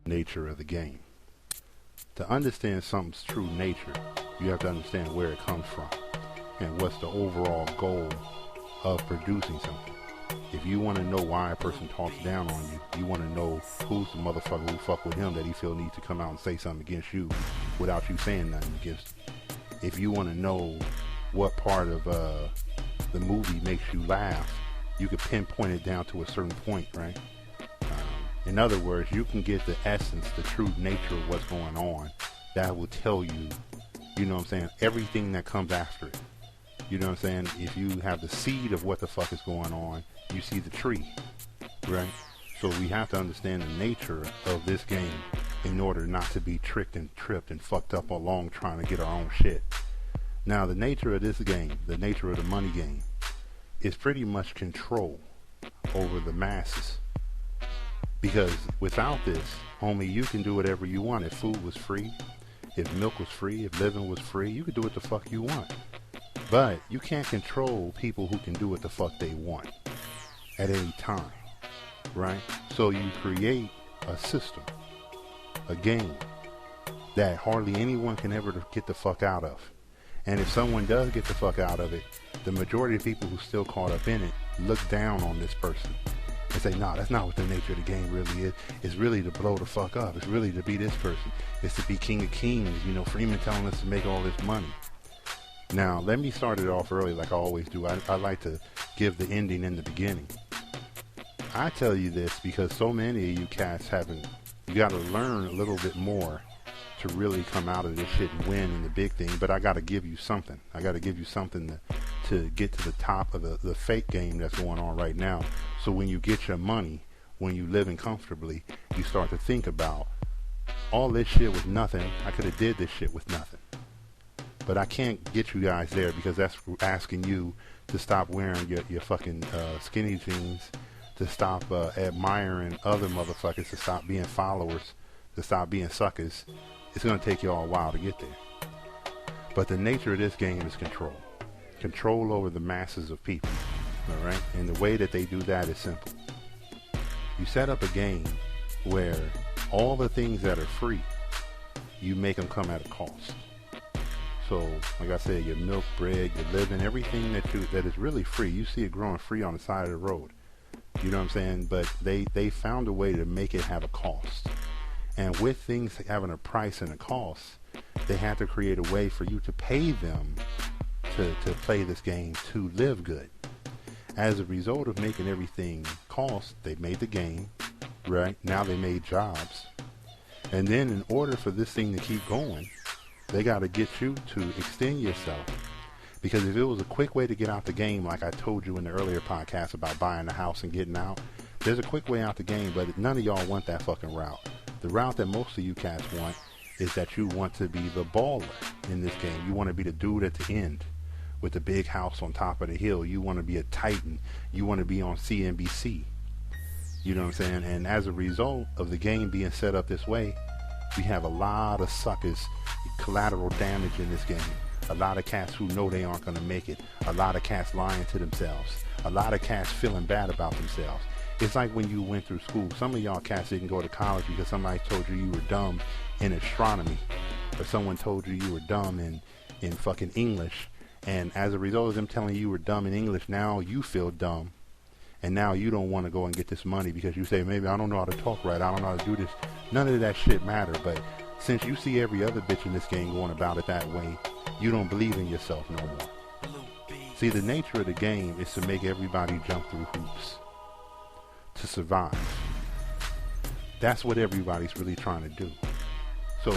nature of the game. To understand something's true nature, you have to understand where it comes from and what's the overall goal of producing something. If you want to know why a person talks down on you, you want to know who's the motherfucker who fuck with him that he feel needs to come out and say something against you without you saying nothing against him. If you want to know what part of the movie makes you laugh, you can pinpoint it down to a certain point, right? In other words, you can get the essence, the true nature of what's going on. That will tell you, you know what I'm saying, everything that comes after it. You know what I'm saying? If you have the seed of what the fuck is going on, you see the tree, right? So we have to understand the nature of this game in order not to be tricked and tripped and fucked up along trying to get our own shit. Now, the nature of this game, the nature of the money game, is pretty much control over the masses. Because without this, homie, you can do whatever you want. If food was free, if milk was free, if living was free, you could do what the fuck you want. But you can't control people who can do what the fuck they want at any time, right? So you create a system, a game, that hardly anyone can ever get the fuck out of. And if someone does get the fuck out of it, the majority of people who still caught up in it look down on this person and say, nah, that's not what the nature of the game really is. It's really to blow the fuck up. It's really to be this person. It's to be king of kings. You know, Freeman telling us to make all this money. Now, let me start it off early like I always do. I like to give the ending in the beginning. I tell you this because so many of you cats haven't, you got to learn a little bit more to really come out of this shit and win in the big thing. But I got to give you something. I got to give you something to get to the top of the fake game that's going on right now. So when you get your money, when you living comfortably, you start to think about all this shit was nothing. I could have did this shit with nothing. But I can't get you guys there because that's asking you to stop wearing your fucking skinny jeans, to stop admiring other motherfuckers, to stop being followers, to stop being suckers. It's going to take you all a while to get there. But the nature of this game is control. Control over the masses of people. All right? And the way that they do that is simple. You set up a game where all the things that are free, you make them come at a cost. So, like I said, your milk, bread, your living, everything that is really free, you see it growing free on the side of the road. You know what I'm saying? But they found a way to make it have a cost. And with things having a price and a cost, they had to create a way for you to pay them to play this game, to live good. As a result of making everything cost, they made the game, right? Now they made jobs. And then in order for this thing to keep going, they got to get you to extend yourself. Because if it was a quick way to get out the game, like I told you in the earlier podcast about buying a house and getting out, there's a quick way out the game, but none of y'all want that fucking route. The route that most of you cats want is that you want to be the baller in this game. You want to be the dude at the end with the big house on top of the hill. You want to be a titan. You want to be on CNBC. You know what I'm saying? And as a result of the game being set up this way, we have a lot of suckers, collateral damage in this game. A lot of cats who know they aren't going to make it. A lot of cats lying to themselves. A lot of cats feeling bad about themselves. It's like when you went through school. Some of y'all cats didn't go to college because somebody told you were dumb in astronomy. Or someone told you were dumb in fucking English. And as a result of them telling you were dumb in English, now you feel dumb. And now you don't want to go and get this money because you say, maybe I don't know how to talk right. I don't know how to do this. None of that shit matter. But since you see every other bitch in this game going about it that way, you don't believe in yourself no more. See, the nature of the game is to make everybody jump through hoops to survive. That's what everybody's really trying to do. So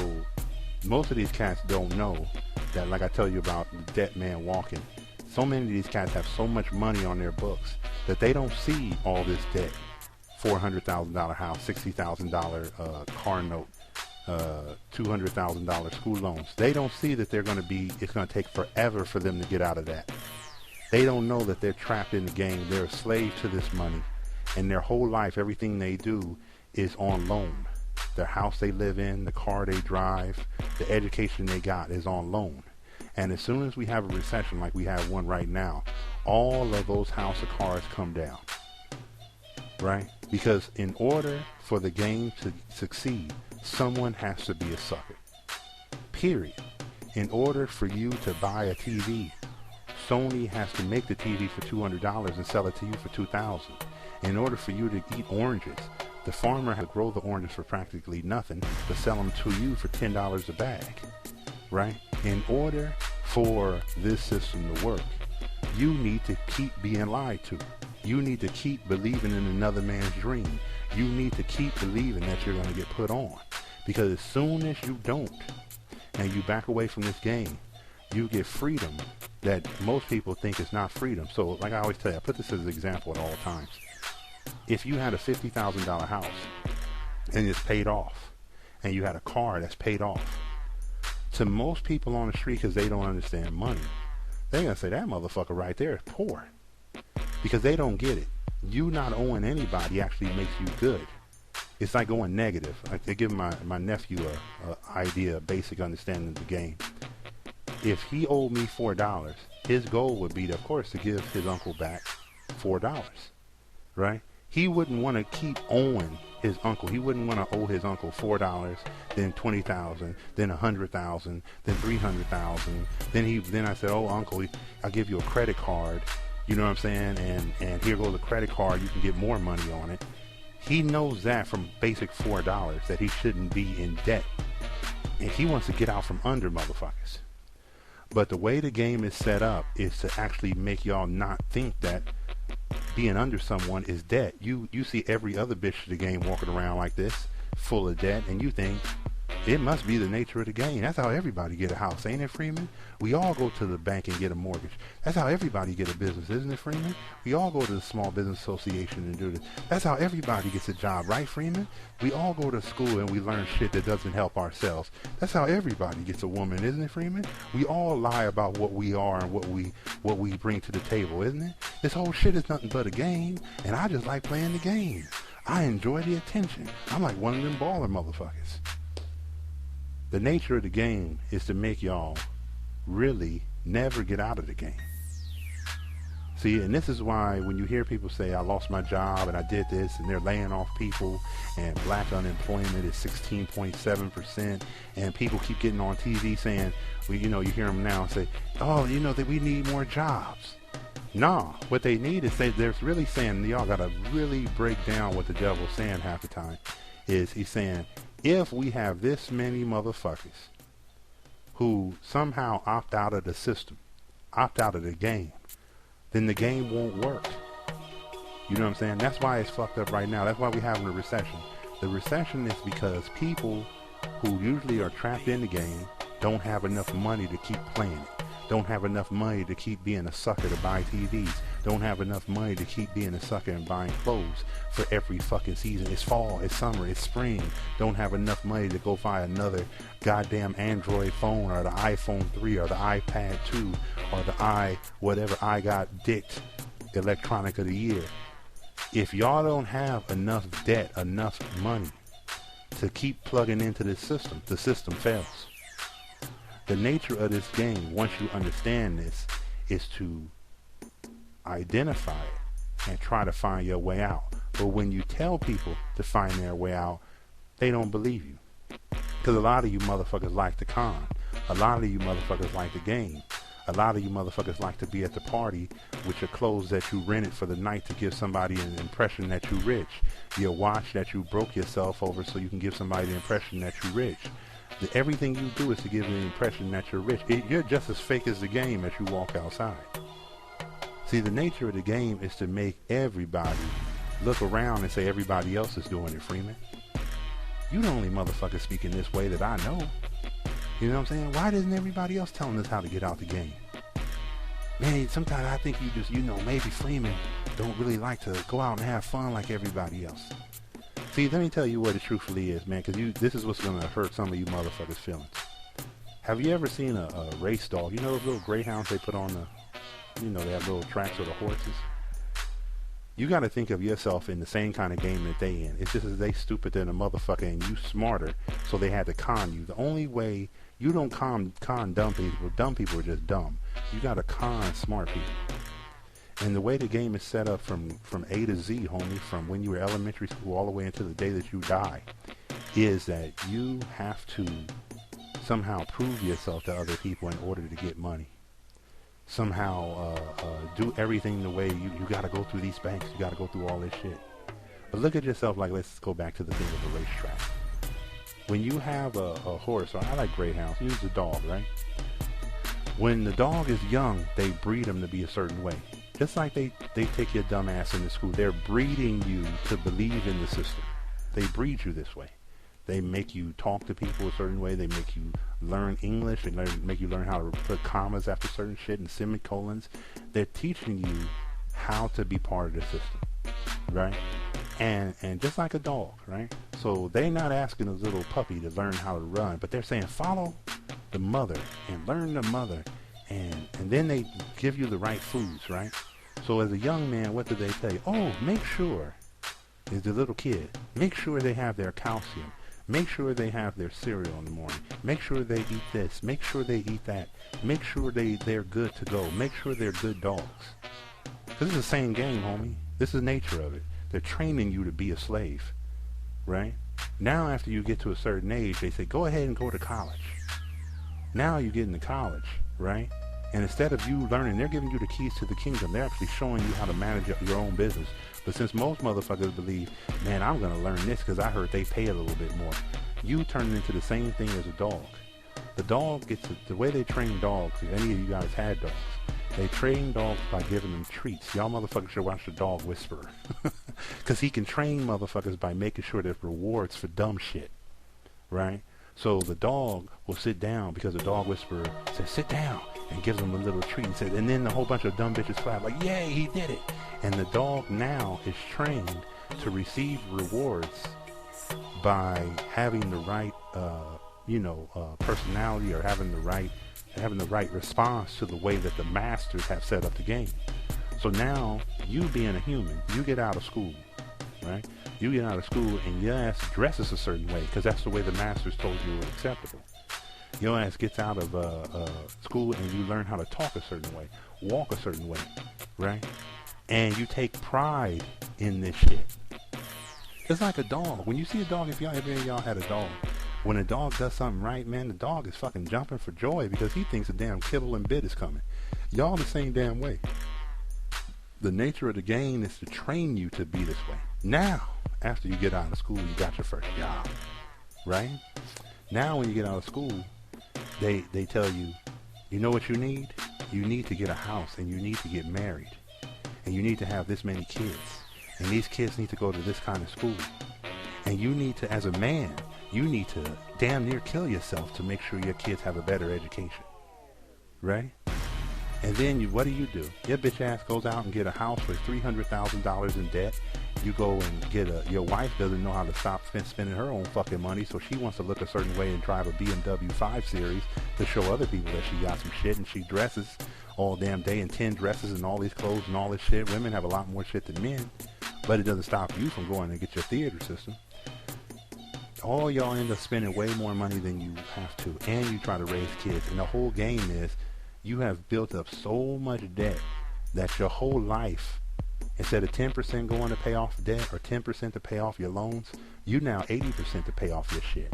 most of these cats don't know that, like I tell you about the dead man walking, so many of these cats have so much money on their books that they don't see all this debt. $400,000 house, $60,000 car note, $200,000 school loans. They don't see that it's going to take forever for them to get out of that. They don't know that they're trapped in the game. They're a slave to this money. And their whole life, everything they do is on loan. Their house they live in, the car they drive, the education they got is on loan. And as soon as we have a recession like we have one right now, all of those house of cards come down. Right? Because in order for the game to succeed, someone has to be a sucker. Period. In order for you to buy a TV, Sony has to make the TV for $200 and sell it to you for $2,000. In order for you to eat oranges, the farmer has to grow the oranges for practically nothing, but sell them to you for $10 a bag, right? In order for this system to work, you need to keep being lied to. You need to keep believing in another man's dream. You need to keep believing that you're going to get put on. Because as soon as you don't, and you back away from this game, you get freedom that most people think is not freedom. So like I always tell you, I put this as an example at all times. If you had a $50,000 house and it's paid off, and you had a car that's paid off, to most people on the street, because they don't understand money, they're going to say, that motherfucker right there is poor. Because they don't get it. You not owing anybody actually makes you good. It's like going negative. I give my nephew a idea, a basic understanding of the game. If he owed me $4, his goal would be, of course, to give his uncle back $4, right? He wouldn't want to keep owing his uncle. He wouldn't want to owe his uncle $4, then $20,000, then $100,000, then $300,000. Then I said, oh, uncle, I'll give you a credit card. You know what I'm saying? And here goes a credit card. You can get more money on it. He knows that from basic $4 that he shouldn't be in debt. And he wants to get out from under motherfuckers. But the way the game is set up is to actually make y'all not think that being under someone is debt. You see every other bitch in the game walking around like this, full of debt, and you think it must be the nature of the game. That's how everybody get a house, ain't it, Freeman? We all go to the bank and get a mortgage. That's how everybody get a business, isn't it, Freeman? We all go to the Small Business Association and do this. That's how everybody gets a job, right, Freeman? We all go to school and we learn shit that doesn't help ourselves. That's how everybody gets a woman, isn't it, Freeman? We all lie about what we are and what we bring to the table, isn't it? This whole shit is nothing but a game, and I just like playing the game. I enjoy the attention. I'm like one of them baller motherfuckers. The nature of the game is to make y'all really never get out of the game. See, and this is why when you hear people say, I lost my job and I did this, and they're laying off people, and black unemployment is 16.7%, and people keep getting on TV saying, well, you hear them now say, oh, that we need more jobs. Nah, what they need is they're really saying, y'all got to really break down what the devil's saying half the time, is he's saying, if we have this many motherfuckers who somehow opt out of the system, opt out of the game, then the game won't work. You know what I'm saying? That's why it's fucked up right now. That's why we're having a recession. The recession is because people who usually are trapped in the game don't have enough money to keep playing it. Don't have enough money to keep being a sucker to buy TVs. Don't have enough money to keep being a sucker and buying clothes for every fucking season. It's fall, it's summer, it's spring. Don't have enough money to go buy another goddamn Android phone or the iPhone 3 or the iPad 2 or the whatever I got dicked electronic of the year. If y'all don't have enough debt, enough money to keep plugging into this system, the system fails. The nature of this game, once you understand this, is to identify it and try to find your way out. But when you tell people to find their way out, they don't believe you. Because a lot of you motherfuckers like to con. A lot of you motherfuckers like the game. A lot of you motherfuckers like to be at the party with your clothes that you rented for the night to give somebody an impression that you rich. Your watch that you broke yourself over so you can give somebody the impression that you rich. Everything you do is to give the impression that you're rich. You're just as fake as the game as you walk outside. See, the nature of the game is to make everybody look around and say everybody else is doing it, Freeman. You the only motherfucker speaking this way that I know. You know what I'm saying? Why isn't everybody else telling us how to get out the game? Man, sometimes I think you just, maybe Freeman don't really like to go out and have fun like everybody else. See, let me tell you what it truthfully is, man, because this is what's going to hurt some of you motherfuckers' feelings. Have you ever seen a race dog? You know those little greyhounds they put on they have little tracks with the horses? You got to think of yourself in the same kind of game that they in. It's just as they stupid than a motherfucker and you smarter, so they had to con you. The only way you don't con dumb people are just dumb. You got to con smart people. And the way the game is set up from A to Z, homie, from when you were elementary school all the way until the day that you die, is that you have to somehow prove yourself to other people in order to get money. Somehow do everything the way you got to go through these banks. You got to go through all this shit. But look at yourself like, let's go back to the thing of the racetrack. When you have a horse, or I like greyhounds, use a dog, right? When the dog is young, they breed them to be a certain way. Just like they take your dumb ass into school. They're breeding you to believe in the system. They breed you this way. They make you talk to people a certain way. They make you learn English. They make you learn how to put commas after certain shit and semicolons. They're teaching you how to be part of the system, right? And just like a dog, right? So they're not asking a little puppy to learn how to run, but they're saying follow the mother and learn the mother, and then they give you the right foods, right? So as a young man, what do they tell you? Oh, make sure, as the little kid, make sure they have their calcium. Make sure they have their cereal in the morning. Make sure they eat this. Make sure they eat that. Make sure they're good to go. Make sure they're good dogs. This is the same game, homie. This is the nature of it. They're training you to be a slave, right? Now after you get to a certain age, they say, go ahead and go to college. Now you get into college, right? And instead of you learning, they're giving you the keys to the kingdom. They're actually showing you how to manage your own business. But since most motherfuckers believe, man, I'm going to learn this because I heard they pay a little bit more, you turn it into the same thing as a dog. The dog gets the way they train dogs. If any of you guys had dogs, they train dogs by giving them treats. Y'all motherfuckers should watch The Dog Whisperer. Because he can train motherfuckers by making sure there's rewards for dumb shit, right? So the dog will sit down because the Dog Whisperer says, sit down, and gives them a little treat. And, says, and then a whole bunch of dumb bitches clap like, yay, he did it. And the dog now is trained to receive rewards by having the right, personality, or having the right response to the way that the masters have set up the game. So now, you being a human, you get out of school, right? You get out of school and your ass dresses a certain way because that's the way the masters told you was acceptable. Your ass gets out of school and you learn how to talk a certain way, walk a certain way, right? And you take pride in this shit. It's like a dog. When you see a dog, if any of y'all had a dog, when a dog does something right, man, the dog is fucking jumping for joy because he thinks a damn kibble and bit is coming. Y'all the same damn way. The nature of the game is to train you to be this way. Now, after you get out of school, you got your first job, right? Now when you get out of school, they tell you, you know what you need? You need to get a house and you need to get married. And you need to have this many kids. And these kids need to go to this kind of school. And you need to, as a man, you need to damn near kill yourself to make sure your kids have a better education. Right? And then what do? Your bitch ass goes out and get a house with $300,000 in debt. You go and get your wife doesn't know how to stop spending her own fucking money, so she wants to look a certain way and drive a BMW 5 Series to show other people that she got some shit, and she dresses all damn day in 10 dresses and all these clothes and all this shit. Women have a lot more shit than men, but it doesn't stop you from going and get your theater system. All y'all end up spending way more money than you have to, and you try to raise kids, and the whole game is you have built up so much debt that your whole life, instead of 10% going to pay off debt or 10% to pay off your loans, you now 80% to pay off your shit.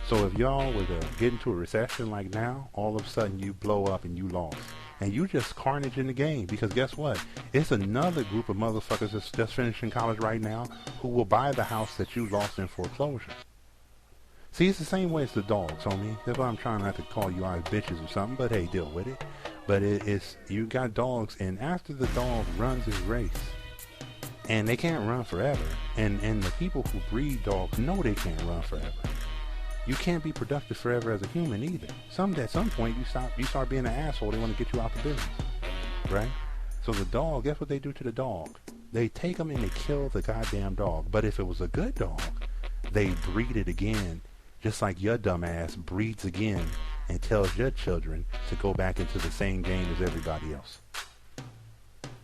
So if y'all were to get into a recession like now, all of a sudden you blow up and you lost. And you just carnage in the game, because guess what? It's another group of motherfuckers that's just finishing college right now who will buy the house that you lost in foreclosure. See, it's the same way as the dogs, homie. That's why I'm trying not to call you guys bitches or something, but hey, deal with it. But it's, you got dogs, and after the dog runs his race, and they can't run forever, and the people who breed dogs know they can't run forever. You can't be productive forever as a human either. At some point, you start being an asshole. They want to get you out the business, right? So the dog, guess what they do to the dog? They take him and they kill the goddamn dog. But if it was a good dog, they breed it again, just like your dumb ass breeds again and tells your children to go back into the same game as everybody else.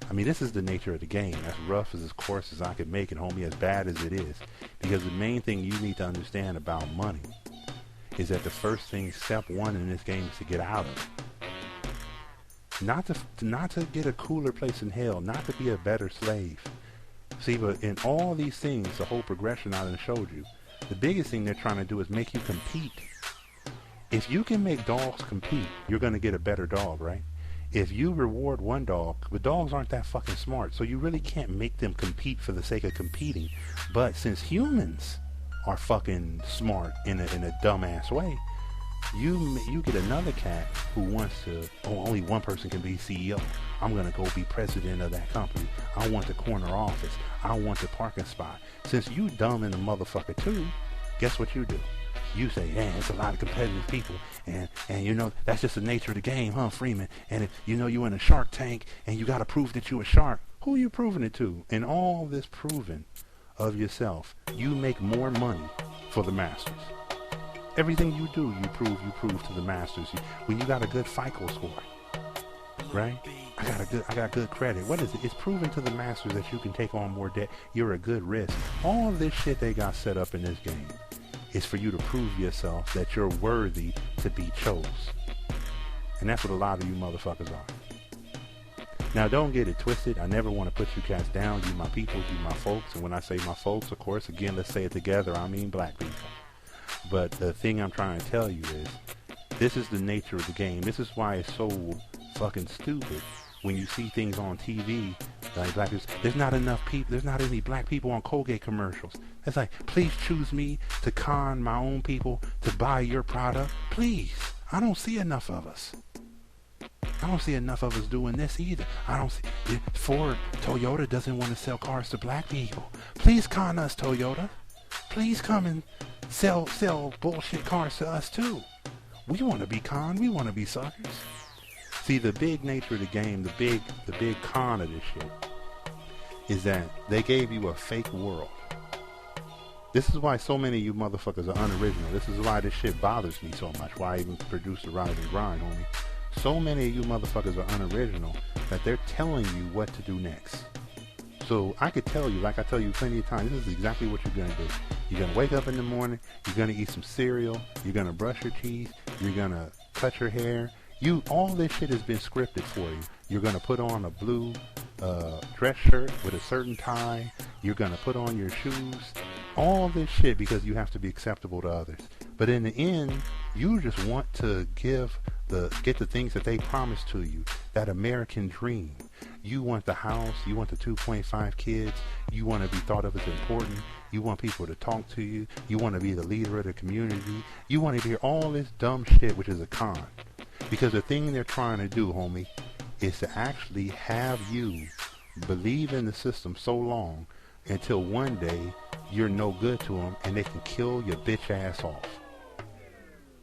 I mean, this is the nature of the game. As rough, as coarse as I could make it, homie, as bad as it is. Because the main thing you need to understand about money is that the first thing, step one in this game, is to get out of it. not to get a cooler place in hell, not to be a better slave. See, but in all these things, the whole progression I done showed you, the biggest thing they're trying to do is make you compete. If you can make dogs compete, you're going to get a better dog, right? If you reward one dog, but dogs aren't that fucking smart, so you really can't make them compete for the sake of competing. But since humans are fucking smart in a dumbass way, you get another cat who wants to, oh, only one person can be CEO. I'm going to go be president of that company. I want the corner office. I want the parking spot. Since you dumb in the motherfucker too, guess what you do? You say, man, it's a lot of competitive people, and you know, that's just the nature of the game, huh, Freeman? And if, you know, you're in a shark tank, and you got to prove that you're a shark. Who are you proving it to? And all this proving of yourself, you make more money for the masters. Everything you do, you prove to the masters. When you got a good FICO score, right? I got good credit. What is it? It's proven to the masters that you can take on more debt. You're a good risk. All this shit they got set up in this game is for you to prove yourself that you're worthy to be chose. And that's what a lot of you motherfuckers are. Now, don't get it twisted. I never want to put you cats down. You my people, you my folks. And when I say my folks, of course, again, let's say it together. I mean black people. But the thing I'm trying to tell you is, this is the nature of the game. This is why it's so fucking stupid when you see things on TV like black people. There's not enough people. There's not any black people on Colgate commercials. It's like, please choose me to con my own people to buy your product. Please. I don't see enough of us. I don't see enough of us doing this either. I don't see. Ford, Toyota doesn't want to sell cars to black people. Please con us, Toyota. Please come and sell bullshit cars to us too. We want to be conned. We want to be suckers. See, the big nature of the game, the big con of this shit is that they gave you a fake world. This is why so many of you motherfuckers are unoriginal. This is why this shit bothers me so much. Why I even produce the Rise and Grind, homie. So many of you motherfuckers are unoriginal that they're telling you what to do next. So I could tell you, like I tell you plenty of times, this is exactly what you're going to do. You're going to wake up in the morning, you're going to eat some cereal, you're going to brush your teeth, you're going to cut your hair. All this shit has been scripted for you. You're going to put on a blue dress shirt with a certain tie. You're going to put on your shoes. All this shit because you have to be acceptable to others. But in the end, you just want to get the things that they promised to you, that American dream. You want the house, you want the 2.5 kids, you want to be thought of as important, you want people to talk to you, you want to be the leader of the community, you want to hear all this dumb shit, which is a con. Because the thing they're trying to do, homie, is to actually have you believe in the system so long until one day you're no good to them and they can kill your bitch ass off.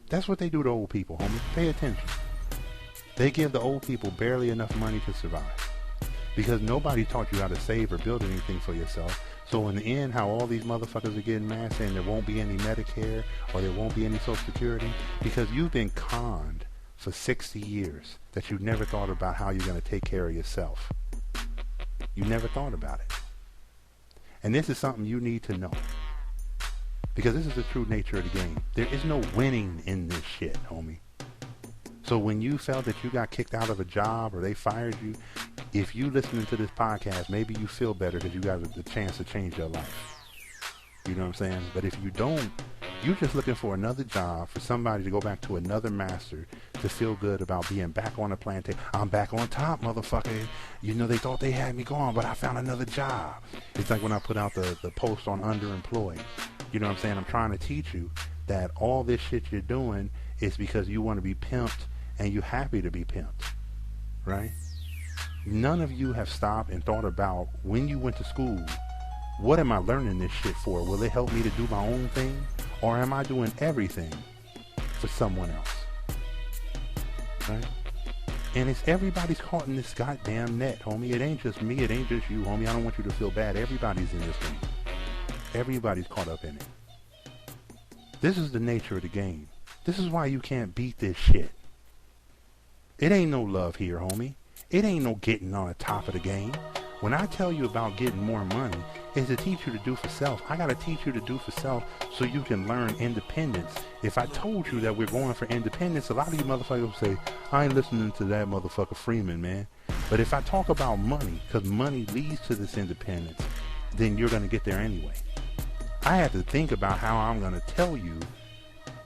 That's what they do to old people, homie. Pay attention. They give the old people barely enough money to survive. Because nobody taught you how to save or build anything for yourself. So in the end, how all these motherfuckers are getting mad saying there won't be any Medicare or there won't be any Social Security, because you've been conned for 60 years that you never thought about how you're going to take care of yourself. You never thought about it. And this is something you need to know. Because this is the true nature of the game. There is no winning in this shit, homie. So when you felt that you got kicked out of a job or they fired you, if you listening to this podcast, maybe you feel better because you got the chance to change your life. You know what I'm saying? But if you don't, you're just looking for another job, for somebody to go back to another master to feel good about being back on the plantation. I'm back on top, motherfucker. You know, they thought they had me gone, but I found another job. It's like when I put out the post on underemployed. You know what I'm saying? I'm trying to teach you that all this shit you're doing is because you want to be pimped and you're happy to be pimped. Right? None of you have stopped and thought about when you went to school, what am I learning this shit for? Will it help me to do my own thing? Or am I doing everything for someone else? Right? And it's everybody's caught in this goddamn net, homie. It ain't just me. It ain't just you, homie. I don't want you to feel bad. Everybody's in this game. Everybody's caught up in it. This is the nature of the game. This is why you can't beat this shit. It ain't no love here, homie. It ain't no getting on the top of the game. When I tell you about getting more money, is to teach you to do for self. I got to teach you to do for self so you can learn independence. If I told you that we're going for independence, a lot of you motherfuckers will say, I ain't listening to that motherfucker Freeman, man. But if I talk about money, because money leads to this independence, then you're going to get there anyway. I have to think about how I'm going to tell you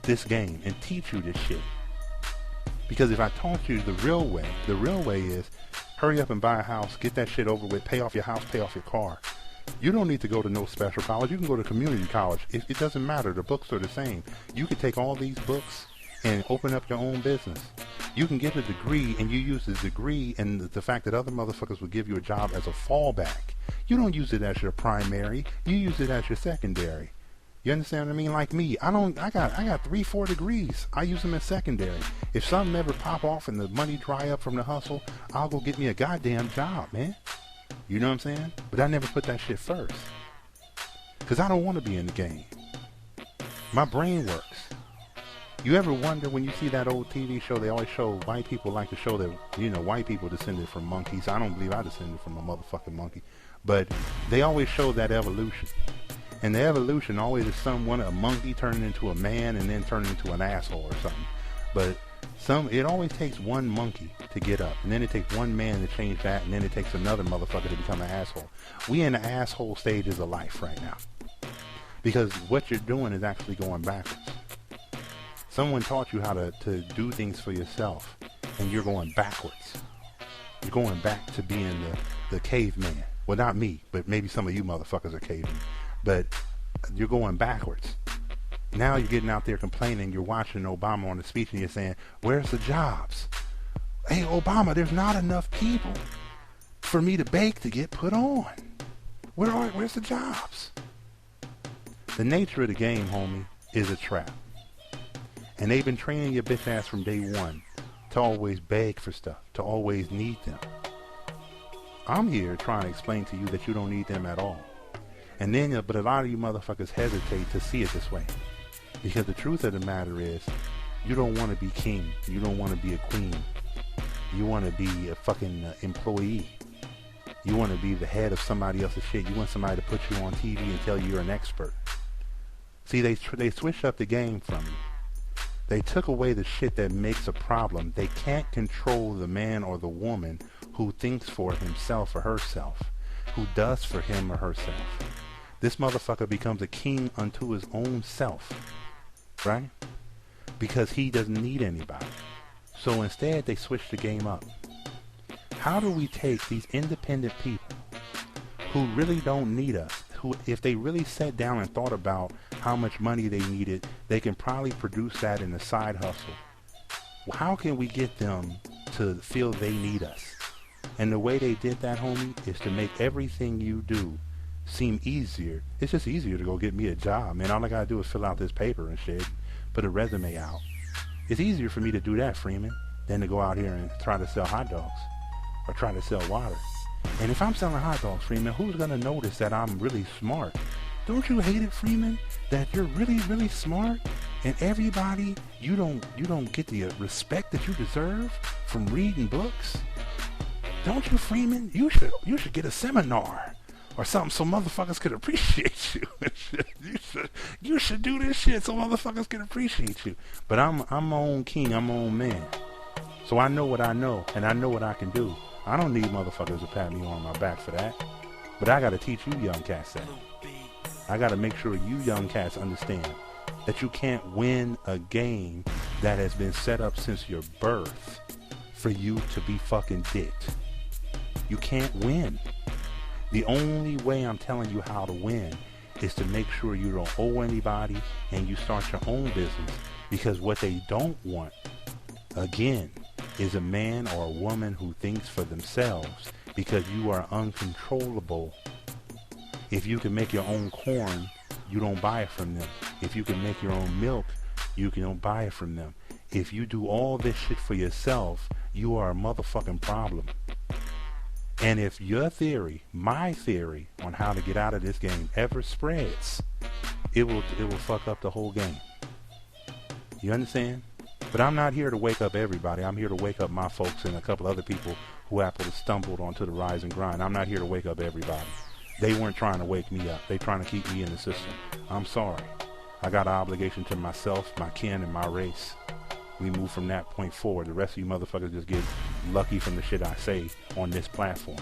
this game and teach you this shit. Because if I taught you the real way is hurry up and buy a house, get that shit over with, pay off your house, pay off your car. You don't need to go to no special college. You can go to community college. It doesn't matter. The books are the same. You can take all these books and open up your own business. You can get a degree and you use the degree and the fact that other motherfuckers will give you a job as a fallback. You don't use it as your primary. You use it as your secondary. You understand what I mean? Like me, I got 3-4 degrees. I use them as secondary. If something ever pop off and the money dry up from the hustle, I'll go get me a goddamn job, man. You know what I'm saying? But I never put that shit first. Because I don't want to be in the game. My brain works. You ever wonder when you see that old TV show, they always show white people like to show that, you know, white people descended from monkeys. I don't believe I descended from a motherfucking monkey. But they always show that evolution. And the evolution always is someone, a monkey turning into a man and then turning into an asshole or something. But it always takes one monkey to get up. And then it takes one man to change that. And then it takes another motherfucker to become an asshole. We in the asshole stages of life right now. Because what you're doing is actually going backwards. Someone taught you how to do things for yourself. And you're going backwards. You're going back to being the caveman. Well, not me, but maybe some of you motherfuckers are cavemen. But you're going backwards. Now you're getting out there complaining. You're watching Obama on the speech and you're saying, where's the jobs? Hey, Obama, there's not enough people for me to bake to get put on. Where's the jobs? The nature of the game, homie, is a trap. And they've been training your bitch ass from day one to always beg for stuff, to always need them. I'm here trying to explain to you that you don't need them at all. And then, but a lot of you motherfuckers hesitate to see it this way. Because the truth of the matter is, you don't want to be king. You don't want to be a queen. You want to be a fucking employee. You want to be the head of somebody else's shit. You want somebody to put you on TV and tell you you're an expert. See, they switched up the game from you. They took away the shit that makes a problem. They can't control the man or the woman who thinks for himself or herself, who does for him or herself. This motherfucker becomes a king unto his own self, right? Because he doesn't need anybody. So instead, they switch the game up. How do we take these independent people who really don't need us, who, if they really sat down and thought about how much money they needed, they can probably produce that in a side hustle. How can we get them to feel they need us? And the way they did that, homie, is to make everything you do seem easier. It's just easier to go get me a job, man. All I gotta do is fill out this paper and shit, put a resume out. It's easier for me to do that, Freeman, than to go out here and try to sell hot dogs or try to sell water. And if I'm selling hot dogs, Freeman, who's gonna notice that I'm really smart? Don't you hate it, Freeman, that you're really, really smart, and everybody, you don't get the respect that you deserve from reading books? Don't you, Freeman? You should get a seminar or something so motherfuckers could appreciate you. You should do this shit so motherfuckers can appreciate you. But I'm my own king. I'm my own man. So I know what I know, and I know what I can do. I don't need motherfuckers to pat me on my back for that. But I got to teach you young cats that. I got to make sure you young cats understand that you can't win a game that has been set up since your birth for you to be fucking dicked. You can't win. The only way I'm telling you how to win is to make sure you don't owe anybody and you start your own business. Because what they don't want, again, is a man or a woman who thinks for themselves, because you are uncontrollable. If you can make your own corn, you don't buy it from them. If you can make your own milk, you don't buy it from them. If you do all this shit for yourself, you are a motherfucking problem. And if your theory, my theory on how to get out of this game ever spreads, it will fuck up the whole game. You understand? But I'm not here to wake up everybody. I'm here to wake up my folks and a couple other people who happen to stumbled onto the rise and grind. I'm not here to wake up everybody. They weren't trying to wake me up. They trying to keep me in the system. I'm sorry. I got an obligation to myself, my kin, and my race. We move from that point forward. The rest of you motherfuckers just get lucky from the shit I say on this platform.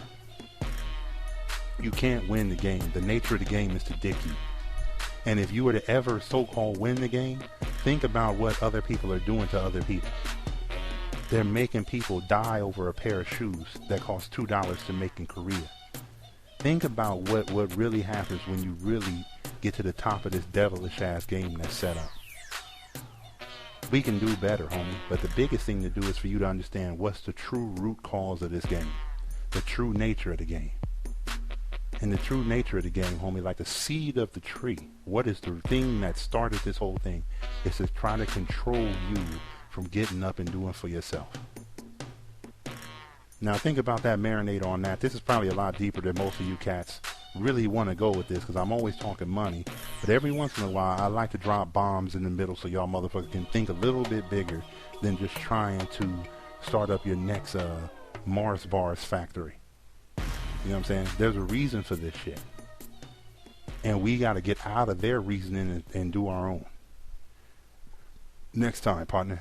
You can't win the game. The nature of the game is to dick you. And if you were to ever so-called win the game, think about what other people are doing to other people. They're making people die over a pair of shoes that cost $2 to make in Korea. Think about what really happens when you really get to the top of this devilish ass game that's set up. We can do better, homie, but the biggest thing to do is for you to understand what's the true root cause of this game, the true nature of the game. And the true nature of the game, homie, like the seed of the tree, what is the thing that started this whole thing, is to try to control you from getting up and doing for yourself. Now think about that, marinate on that. This is probably a lot deeper than most of you cats really want to go with this, because I'm always talking money, but every once in a while I like to drop bombs in the middle so y'all motherfuckers can think a little bit bigger than just trying to start up your next Mars bars factory. You know what I'm saying? There's a reason for this shit, and we got to get out of their reasoning and do our own. Next time, partner.